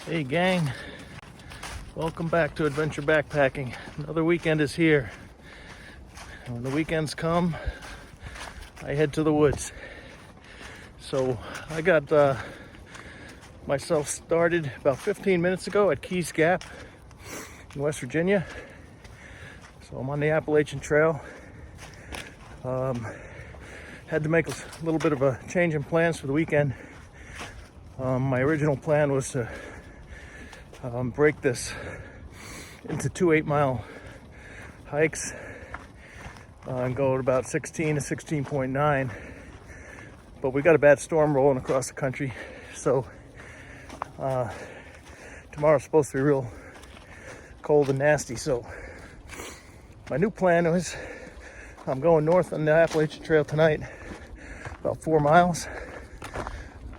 Hey gang, welcome back to Adventure Backpacking. Another weekend is here. And when the weekends come, I head to the woods. So I got myself started about 15 minutes ago at Keys Gap in West Virginia. So I'm on the Appalachian Trail. Had to make a little bit of a change in plans for the weekend. My original plan was to break this into 2 8-mile hikes and go at about 16 to 16.9. But we got a bad storm rolling across the country, so tomorrow's supposed to be real cold and nasty. So my new plan was I'm going north on the Appalachian Trail tonight, about 4 miles.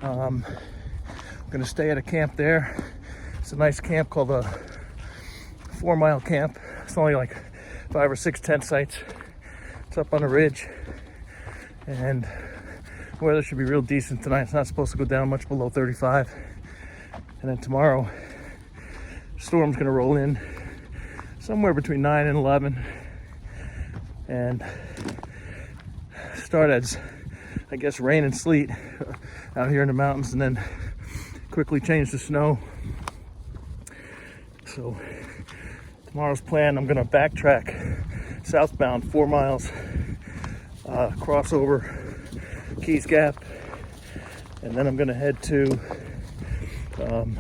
I'm going to stay at a camp there. It's a nice camp called the 4 Mile Camp. It's only like 5 or 6 tent sites. It's up on a ridge, and weather should be real decent tonight. It's not supposed to go down much below 35. And then tomorrow, storm's going to roll in somewhere between 9 and 11, and start as, I guess, rain and sleet out here in the mountains, and then quickly change to snow. So tomorrow's plan, I'm going to backtrack southbound 4 miles, cross over Keys Gap, and then I'm going to head to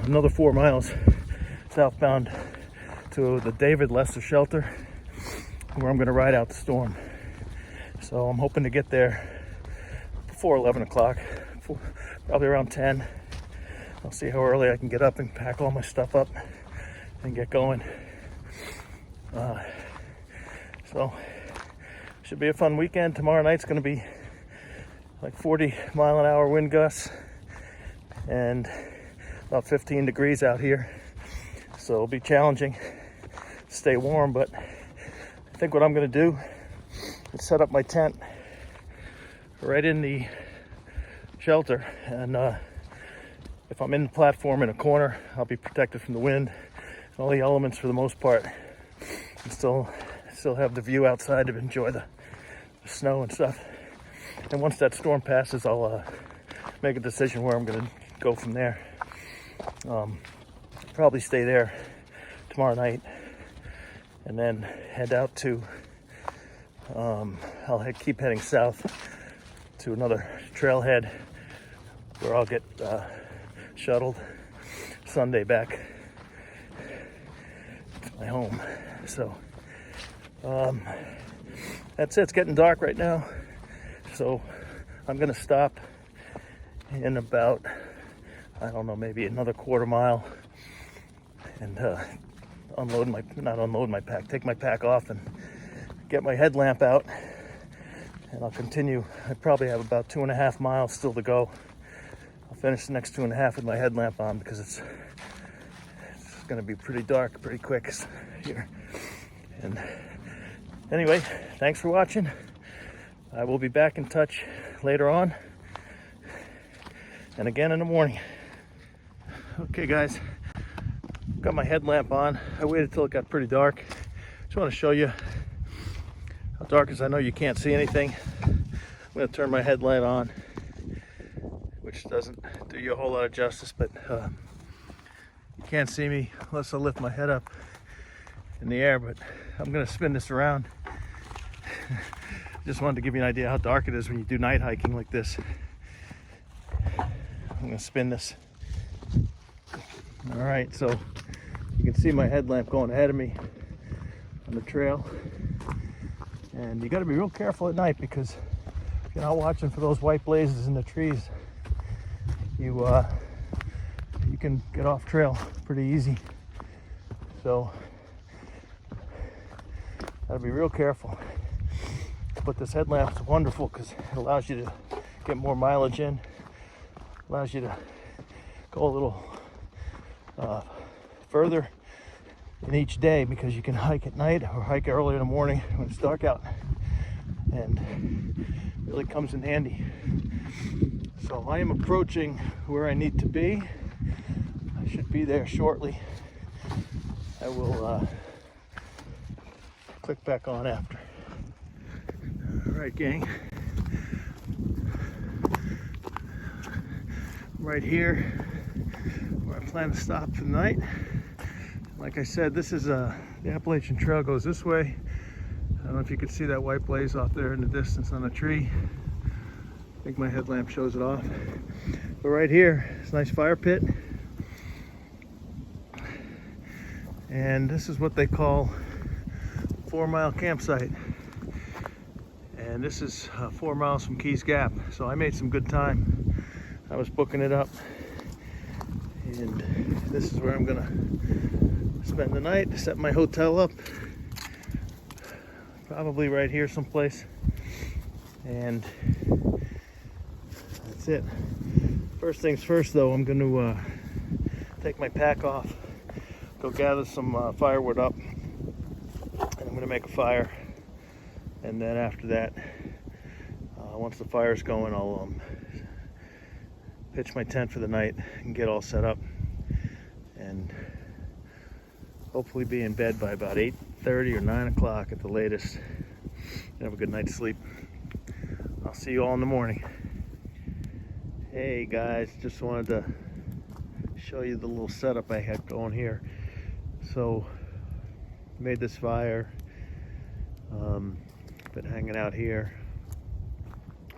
another 4 miles southbound to the David Lester Shelter, where I'm going to ride out the storm. So I'm hoping to get there before 11 o'clock, probably around 10. I'll see how early I can get up and pack all my stuff up and get going. So should be a fun weekend. Tomorrow night's going to be like 40-mile-an-hour wind gusts and about 15 degrees out here. So it'll be challenging to stay warm, but I think what I'm going to do is set up my tent right in the shelter, and if I'm in the platform in a corner, I'll be protected from the wind and all the elements for the most part, and still have the view outside to enjoy the snow and stuff. And once that storm passes, I'll make a decision where I'm going to go from there. Probably stay there tomorrow night, and then head out to keep heading south to another trailhead where I'll get shuttled Sunday back to my home. So that's it. It's getting dark right now, so I'm gonna stop in about, I don't know, maybe another quarter mile, and take my pack off and get my headlamp out, and I'll continue. I probably have about 2.5 miles still to go. I'll finish the next 2.5 with my headlamp on, because it's going to be pretty dark pretty quick here. And anyway, thanks for watching. I will be back in touch later on, and again in the morning. Okay guys, got my headlamp on. I waited till it got pretty dark. Just want to show you how dark it is. I know you can't see anything. I'm going to turn my headlight on, which doesn't do you a whole lot of justice, but you can't see me unless I lift my head up in the air. But I'm going to spin this around. Just wanted to give you an idea how dark it is when you do night hiking like this. I'm going to spin this. All right, so you can see my headlamp going ahead of me on the trail. And you got to be real careful at night, because if you're not watching for those white blazes in the trees, you can get off trail pretty easy. So gotta be real careful. But this headlamp is wonderful because it allows you to get more mileage in, allows you to go a little further in each day, because you can hike at night or hike early in the morning when it's dark out, and really comes in handy. So I am approaching where I need to be. I should be there shortly. I will click back on after. All right, gang. Right here where I plan to stop for the night. Like I said, this is the Appalachian Trail goes this way. I don't know if you can see that white blaze off there in the distance on a tree. I think my headlamp shows it off. But right here, it's a nice fire pit. And this is what they call 4 Mile campsite. And this is 4 miles from Keys Gap. So I made some good time. I was booking it up. And this is where I'm gonna spend the night, set my hotel up. Probably right here someplace. And that's it. First things first though, I'm gonna take my pack off, go gather some firewood up, and I'm gonna make a fire. And then after that, once the fire's going, I'll pitch my tent for the night and get all set up, and hopefully be in bed by about 8:30 or 9 o'clock at the latest. Have a good night's sleep. I'll see you all in the morning. Hey guys, just wanted to show you the little setup I had going here. So, made this fire. Been hanging out here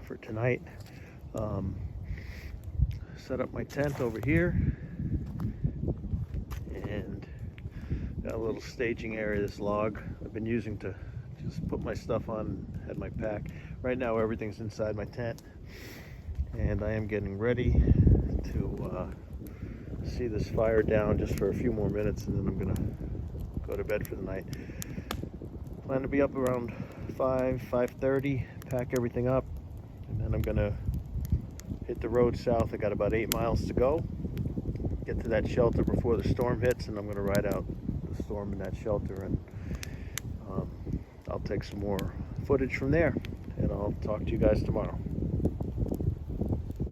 for tonight. Set up my tent over here, and got a little staging area, this log I've been using to just put my stuff on, had my pack. Right now everything's inside my tent, and I am getting ready to see this fire down just for a few more minutes, and then I'm gonna go to bed for the night. Plan to be up around 5:30, pack everything up, and then I'm gonna hit the road south. I got about 8 miles to go. Get to that shelter before the storm hits, and I'm gonna ride out the storm in that shelter, and I'll take some more footage from there, and I'll talk to you guys tomorrow.